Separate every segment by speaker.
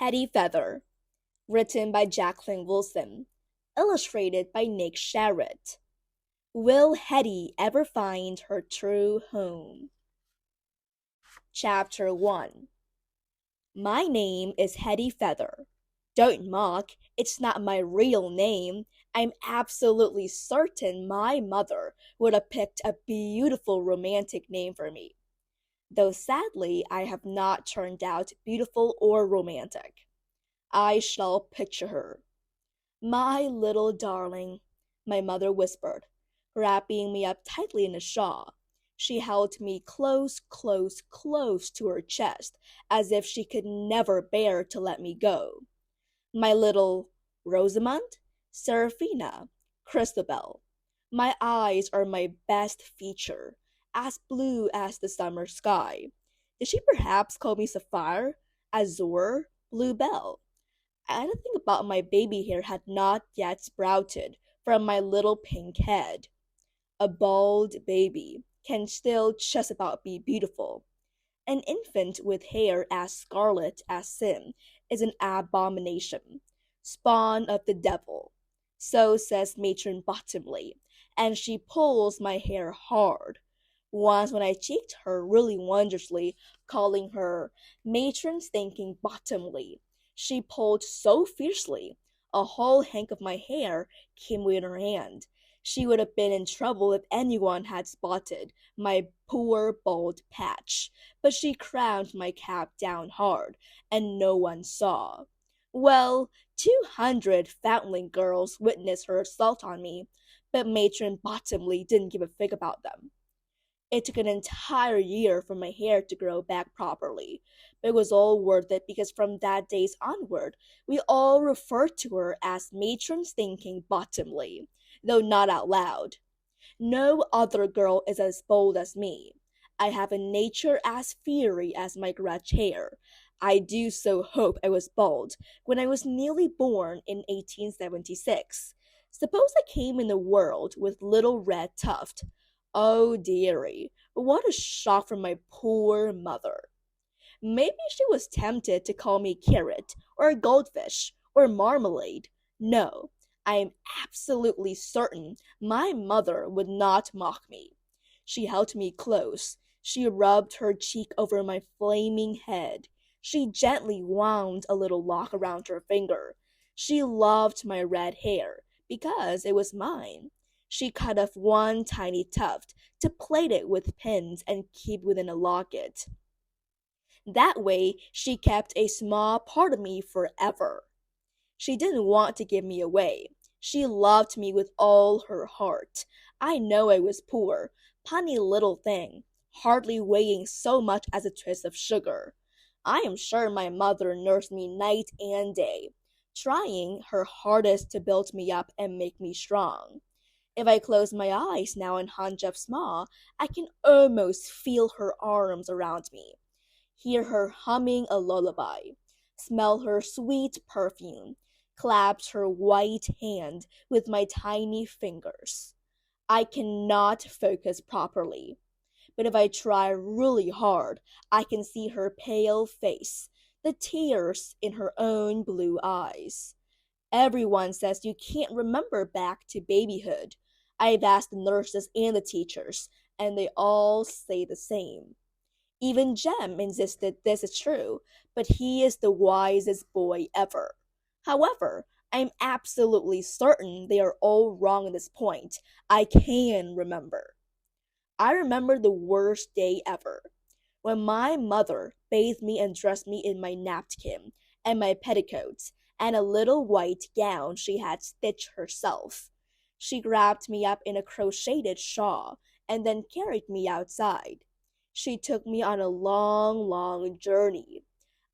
Speaker 1: Hetty Feather, written by Jacqueline Wilson, illustrated by Nick Sharratt. Will Hetty ever find her true home? Chapter 1. My name is Hetty Feather. Don't mock, it's not my real name. I'm absolutely certain my mother would have picked a beautiful romantic name for me. Though sadly, I have not turned out beautiful or romantic. I shall picture her. My little darling, my mother whispered, wrapping me up tightly in a shawl. She held me close, close, close to her chest, as if she could never bear to let me go. My little Rosamond, Seraphina, Christabel. My eyes are my best feature, as blue as the summer sky. Did she perhaps call me Sapphire, Azure, Bluebell? Anything about my baby hair had not yet sprouted from my little pink head. A bald baby can still just about be beautiful. An infant with hair as scarlet as sin is an abomination, spawn of the devil. So says Matron Bottomley, and she pulls my hair hard. Once when I cheeked her really wondrously, calling her Matron Stinking Bottomley, she pulled so fiercely, a whole hank of my hair came in her hand. She would have been in trouble if anyone had spotted my poor bald patch, but she crowned my cap down hard, and no one saw. Well, 200 foundling girls witnessed her assault on me, but Matron Bottomley didn't give a fig about them. It took an entire year for my hair to grow back properly, but it was all worth it because from that day onward, we all referred to her as Matron Stinking Bottomley, though not out loud. No other girl is as bold as me. I have a nature as fiery as my gretch hair. I do so hope I was bald when I was nearly born in 1876. Suppose I came in the world with little red tuft. Oh dearie, what a shock for my poor mother. Maybe she was tempted to call me carrot, or goldfish, or marmalade. No, I am absolutely certain my mother would not mock me. She held me close. She rubbed her cheek over my flaming head. She gently wound a little lock around her finger. She loved my red hair because it was mine. She cut off one tiny tuft to plait it with pins and keep within a locket. That way she kept a small part of me forever. She didn't want to give me away. She loved me with all her heart. I know I was poor, puny little thing, hardly weighing so much as a twist of sugar. I am sure my mother nursed me night and day, trying her hardest to build me up and make me strong. If I close my eyes now and hunch up small, I can almost feel her arms around me, hear her humming a lullaby, smell her sweet perfume, clasp her white hand with my tiny fingers. I cannot focus properly, but if I try really hard, I can see her pale face, the tears in her own blue eyes. Everyone says you can't remember back to babyhood. I've asked the nurses and the teachers, and they all say the same. Even Jem insisted this is true, but he is the wisest boy ever. However, I'm absolutely certain they are all wrong at this point. I can remember. I remember the worst day ever. When my mother bathed me and dressed me in my napkin and my petticoats and a little white gown she had stitched herself. She wrapped me up in a crocheted shawl and then carried me outside. She took me on a long, long journey.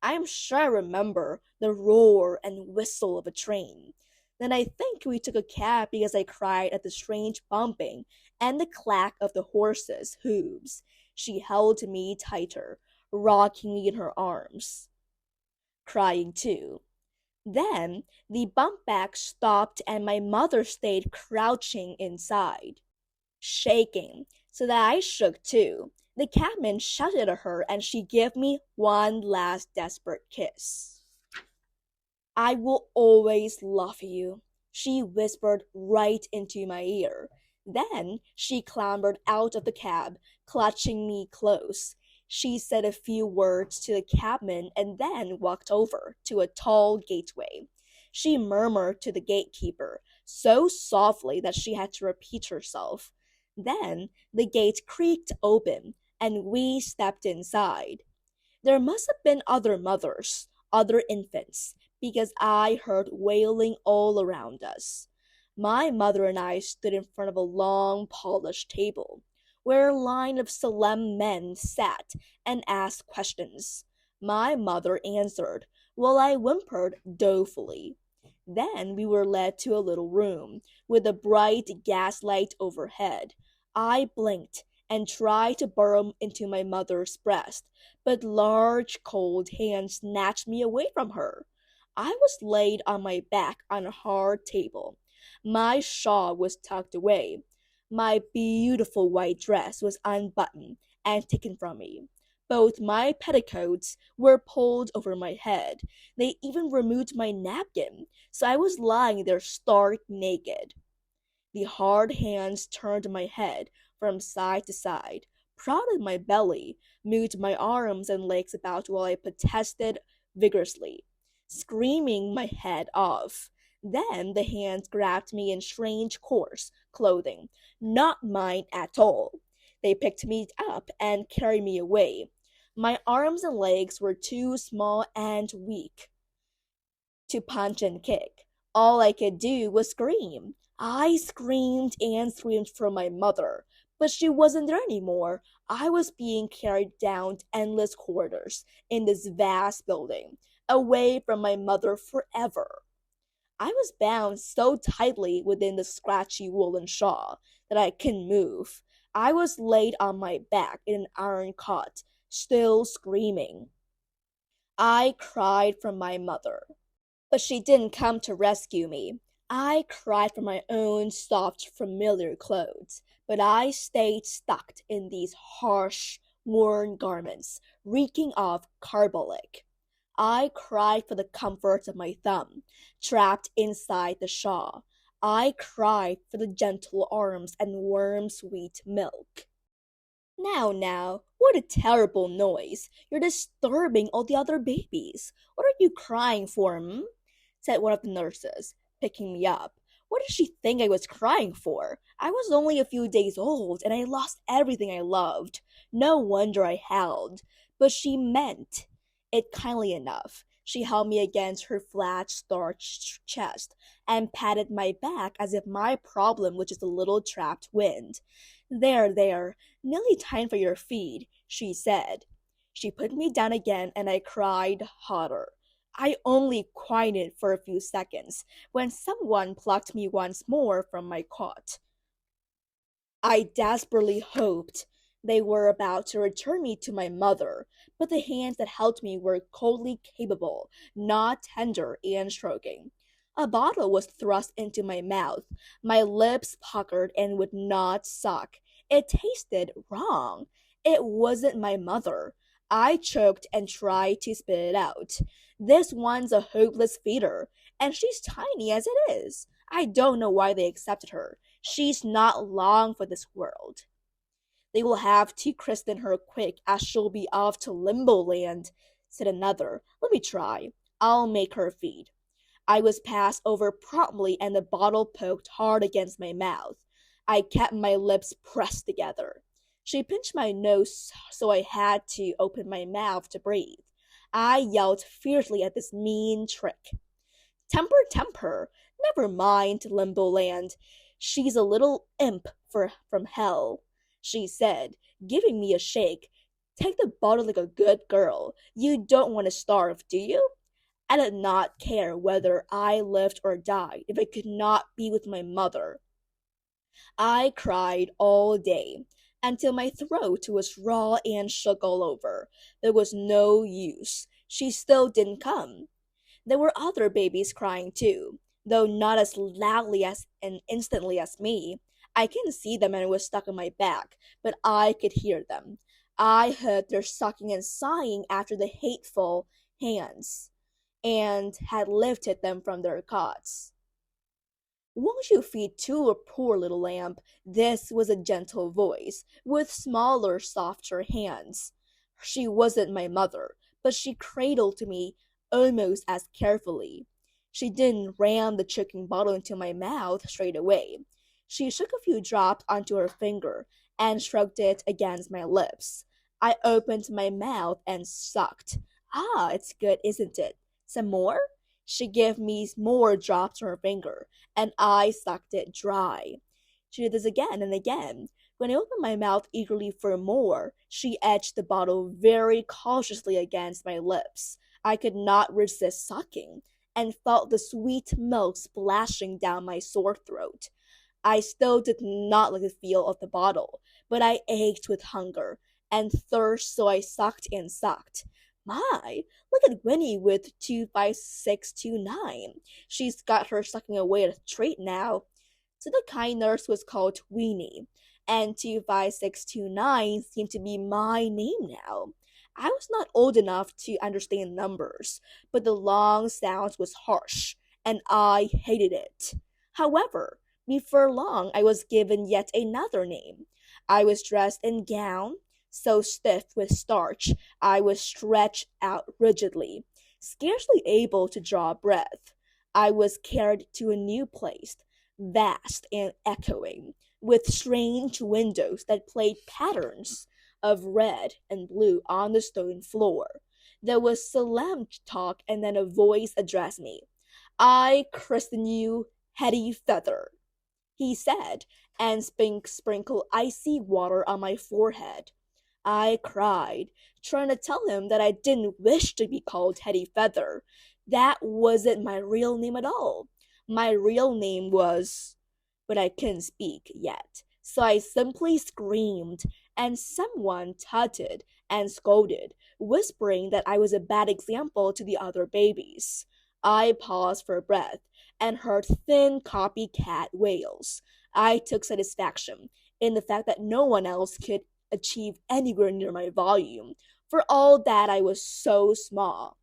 Speaker 1: I am sure I remember the roar and whistle of a train. Then I think we took a cab because I cried at the strange bumping and the clack of the horses' hooves. She held me tighter, rocking me in her arms, crying too. Then the bump back stopped and my mother stayed crouching inside, shaking, so that I shook too. The cabman shouted at her and she gave me one last desperate kiss. I will always love you, she whispered right into my ear. Then she clambered out of the cab, clutching me close. She said a few words to the cabman and then walked over to a tall gateway. She murmured to the gatekeeper, so softly that she had to repeat herself. Then the gate creaked open, and we stepped inside. There must have been other mothers, other infants, because I heard wailing all around us. My mother and I stood in front of a long, polished table, where a line of solemn men sat and asked questions. My mother answered, while I whimpered dolefully. Then we were led to a little room, with a bright gaslight overhead. I blinked and tried to burrow into my mother's breast, but large cold hands snatched me away from her. I was laid on my back on a hard table. My shawl was tucked away. My beautiful white dress was unbuttoned and taken from me. Both my petticoats were pulled over my head. They even removed my napkin, so I was lying there stark naked. The hard hands turned my head from side to side, prodded my belly, moved my arms and legs about while I protested vigorously, screaming my head off. Then the hands grabbed me in strange coarse clothing, not mine at all. They picked me up and carried me away. My arms and legs were too small and weak to punch and kick. All I could do was scream. I screamed and screamed for my mother, but she wasn't there anymore. I was being carried down endless corridors in this vast building, away from my mother forever. I was bound so tightly within the scratchy woolen shawl that I couldn't move. I was laid on my back in an iron cot, still screaming. I cried for my mother, but she didn't come to rescue me. I cried for my own soft, familiar clothes, but I stayed stuck in these harsh, worn garments, reeking of carbolic. I cried for the comfort of my thumb, trapped inside the shawl. I cried for the gentle arms and warm, sweet milk. Now, what a terrible noise! You're disturbing all the other babies. What are you crying for, said one of the nurses, picking me up. What did she think I was crying for? I was only a few days old, and I lost everything I loved. No wonder I howled. But she meant it kindly enough. She held me against her flat, starched chest and patted my back as if my problem was just a little trapped wind. There, nearly time for your feed, she said. She put me down again, and I cried harder. I only quieted for a few seconds when someone plucked me once more from my cot. I desperately hoped they were about to return me to my mother, but the hands that held me were coldly capable, not tender and stroking. A bottle was thrust into my mouth. My lips puckered and would not suck. It tasted wrong. It wasn't my mother. I choked and tried to spit it out. This one's a hopeless feeder, and she's tiny as it is. I don't know why they accepted her. She's not long for this world. They will have to christen her quick, as she'll be off to Limbo Land, said another. Let me try. I'll make her feed. I was passed over promptly, and the bottle poked hard against my mouth. I kept my lips pressed together. She pinched my nose, so I had to open my mouth to breathe. I yelled fiercely at this mean trick. Temper. Never mind, Limboland. She's a little imp from hell, she said, giving me a shake. Take the bottle like a good girl. You don't want to starve, do you? I did not care whether I lived or died if I could not be with my mother. I cried all day until my throat was raw and shook all over. There was no use. She still didn't come. There were other babies crying too, though not as loudly as and instantly as me. I couldn't see them and it was stuck on my back, but I could hear them. I heard their sucking and sighing after the hateful hands. and had lifted them from their cots. "Won't you feed too, a poor little lamb?" This was a gentle voice, with smaller, softer hands. She wasn't my mother, but she cradled me almost as carefully. She didn't ram the chicken bottle into my mouth straight away. She shook a few drops onto her finger and shrugged it against my lips. I opened my mouth and sucked. "Ah, it's good, isn't it? Some more?" She gave me more drops from her finger, and I sucked it dry. She did this again and again. When I opened my mouth eagerly for more, she edged the bottle very cautiously against my lips. I could not resist sucking, and felt the sweet milk splashing down my sore throat. I still did not like the feel of the bottle, but I ached with hunger and thirst, so I sucked and sucked. My, look at Winnie with 25629. She's got her sucking away at a treat now. So the kind nurse was called Weenie, and 25629 seemed to be my name now. I was not old enough to understand numbers, but the long sound was harsh, and I hated it. However, before long I was given yet another name. I was dressed in gown, so stiff with starch I was stretched out rigidly, scarcely able to draw breath. I was carried to a new place, vast and echoing, with strange windows that played patterns of red and blue on the stone floor. There was solemn talk, and then a voice addressed me. "I christen you Hetty Feather," he said, and sprinkled icy water on my forehead. I cried, trying to tell him that I didn't wish to be called Hetty Feather. That wasn't my real name at all. My real name was. But I couldn't speak yet, so I simply screamed, and someone tutted and scolded, whispering that I was a bad example to the other babies. I paused for breath and heard thin copycat wails. I took satisfaction in the fact that no one else could achieve anywhere near my volume, for all that I was so small.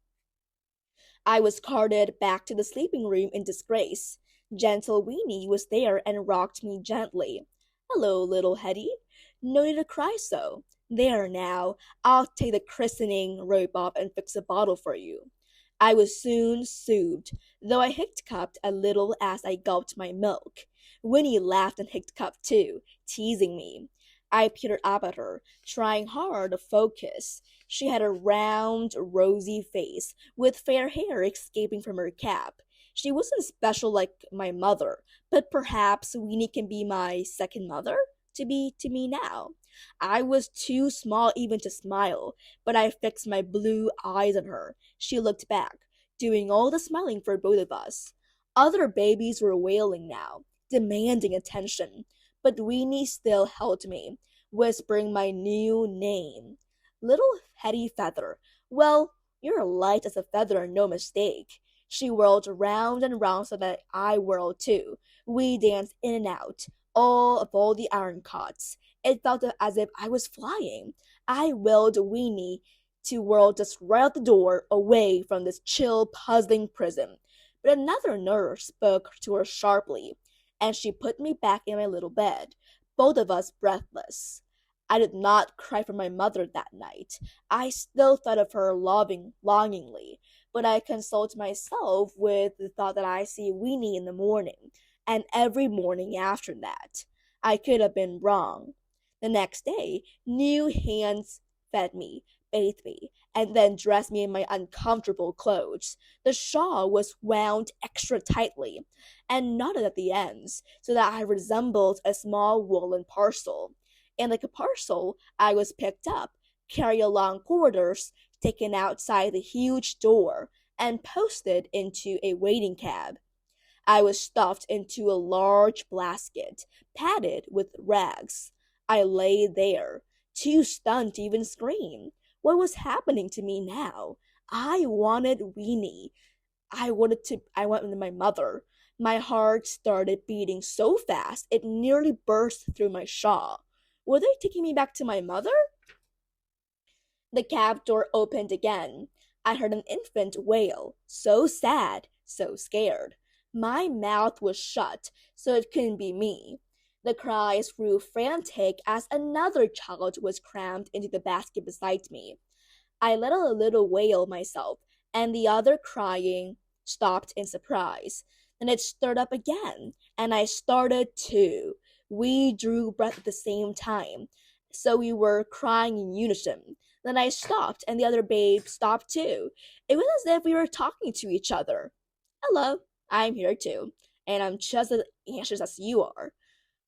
Speaker 1: I was carted back to the sleeping room in disgrace. Gentle Weenie was there and rocked me gently. "Hello, little Hetty. No need to cry so. There now, I'll take the christening robe off and fix a bottle for you." I was soon soothed, though I hiccuped a little as I gulped my milk. Winnie laughed and hiccuped too, teasing me. I peered up at her, trying hard to focus. She had a round, rosy face, with fair hair escaping from her cap. She wasn't special like my mother, but perhaps Weenie can be my second mother to me now. I was too small even to smile, but I fixed my blue eyes on her. She looked back, doing all the smiling for both of us. Other babies were wailing now, demanding attention, but Weenie still held me, whispering my new name. "Little Hetty Feather. Well, you're light as a feather, no mistake." She whirled round and round so that I whirled too. We danced in and out, all the iron cots. It felt as if I was flying. I willed Weenie to whirl just right out the door, away from this chill, puzzling prison. But another nurse spoke to her sharply, and she put me back in my little bed, both of us breathless. I did not cry for my mother that night. I still thought of her longingly, but I consoled myself with the thought that I see Weenie in the morning, and every morning after that. I could have been wrong. The next day, new hands fed me, bathed me, and then dressed me in my uncomfortable clothes. The shawl was wound extra tightly and knotted at the ends, so that I resembled a small woolen parcel. And like a parcel, I was picked up, carried along corridors, taken outside the huge door, and posted into a waiting cab. I was stuffed into a large basket, padded with rags. I lay there, too stunned to even scream. What was happening to me now? I wanted Weenie. I wanted my mother. My heart started beating so fast it nearly burst through my shawl. Were they taking me back to my mother? The cab door opened again. I heard an infant wail, so sad, so scared. My mouth was shut, so it couldn't be me. The cries grew frantic as another child was crammed into the basket beside me. I let out a little wail myself, and the other crying stopped in surprise. Then it stirred up again, and I started too. We drew breath at the same time, so we were crying in unison. Then I stopped, and the other babe stopped too. It was as if we were talking to each other. Hello, I'm here too, and I'm just as anxious as you are.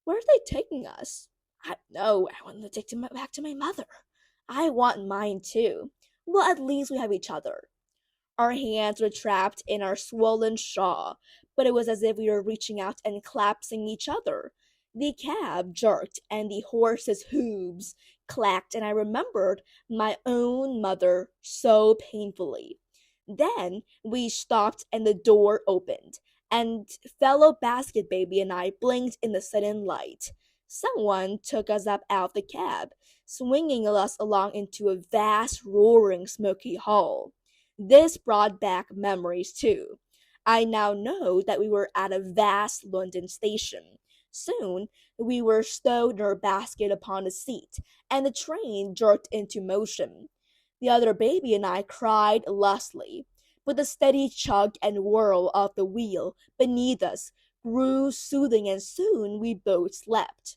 Speaker 1: Where are they taking us? I know, I want to take them back to my mother. I want mine too. Well, at least we have each other. Our hands were trapped in our swollen shawl, but it was as if we were reaching out and clasping each other. The cab jerked and the horse's hooves clacked, and I remembered my own mother so painfully. Then we stopped and the door opened, and fellow basket baby and I blinked in the sudden light. Someone took us up out of the cab, swinging us along into a vast, roaring, smoky hall. This brought back memories too. I now know that we were at a vast London station. Soon we were stowed in our basket upon a seat, and the train jerked into motion. The other baby and I cried lustily, but the steady chug and whirl of the wheel beneath us grew soothing, and soon we both slept.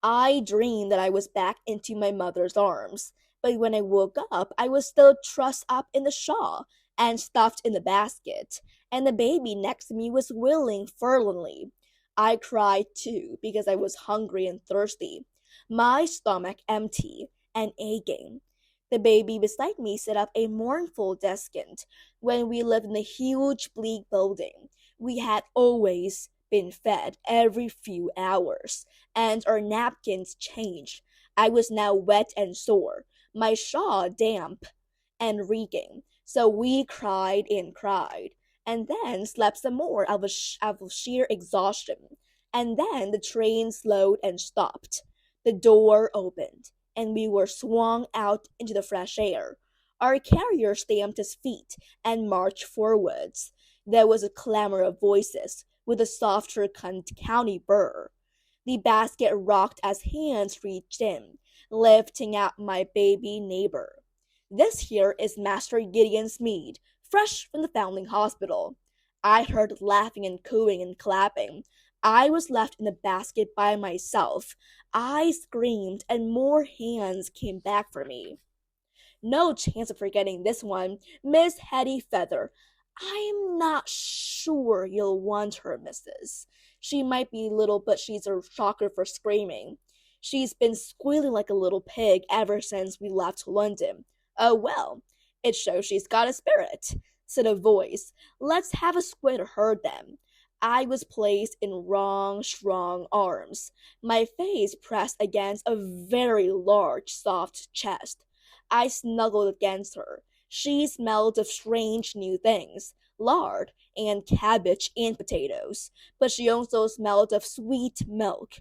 Speaker 1: I dreamed that I was back into my mother's arms, but when I woke up, I was still trussed up in the shawl and stuffed in the basket, and the baby next to me was wailing forlornly. I cried too because I was hungry and thirsty, my stomach empty and aching. The baby beside me set up a mournful descant. When we lived in a huge bleak building, we had always been fed every few hours, and our napkins changed. I was now wet and sore, my shawl damp and reeking, so we cried and cried, and then slept some more out of sheer exhaustion. And then the train slowed and stopped. The door opened, and we were swung out into the fresh air. Our carrier stamped his feet and marched forwards. There was a clamor of voices, with a softer county burr. The basket rocked as hands reached in, lifting out my baby neighbor. This here is Master Gideon Smead, fresh from the Foundling Hospital. I heard laughing and cooing and clapping. I was left in the basket by myself. I screamed, and more hands came back for me. No chance of forgetting this one, Miss Hetty Feather. I'm not sure you'll want her, missus. She might be little, but she's a shocker for screaming. She's been squealing like a little pig ever since we left London. Oh well, it shows she's got a spirit, said a voice. Let's have a squint at her then. I was placed in strong arms, my face pressed against a very large, soft chest. I snuggled against her. She smelled of strange new things, lard and cabbage and potatoes, but she also smelled of sweet milk.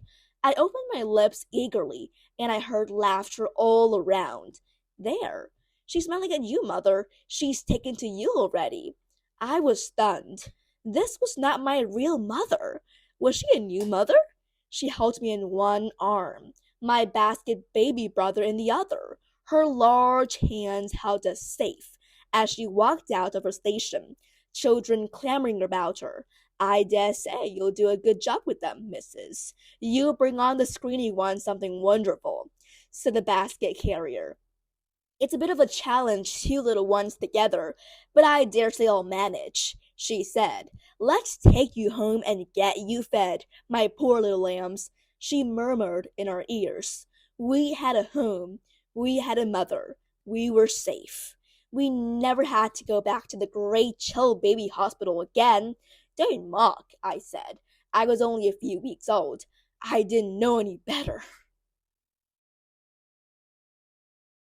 Speaker 1: I opened my lips eagerly, and I heard laughter all around. There, she's smelling at you, mother. She's taken to you already. I was stunned. This was not my real mother. Was she a new mother? She held me in one arm, my basket baby brother in the other. Her large hands held us safe as she walked out of her station, children clamoring about her. I dare say you'll do a good job with them, missus. You bring on the screeny one something wonderful, said the basket carrier. It's a bit of a challenge, two little ones together, but I dare say I'll manage, she said. Let's take you home and get you fed, my poor little lambs, she murmured in our ears. We had a home. We had a mother. We were safe. We never had to go back to the great chill baby hospital again. Don't mock, I said. I was only a few weeks old. I didn't know any better.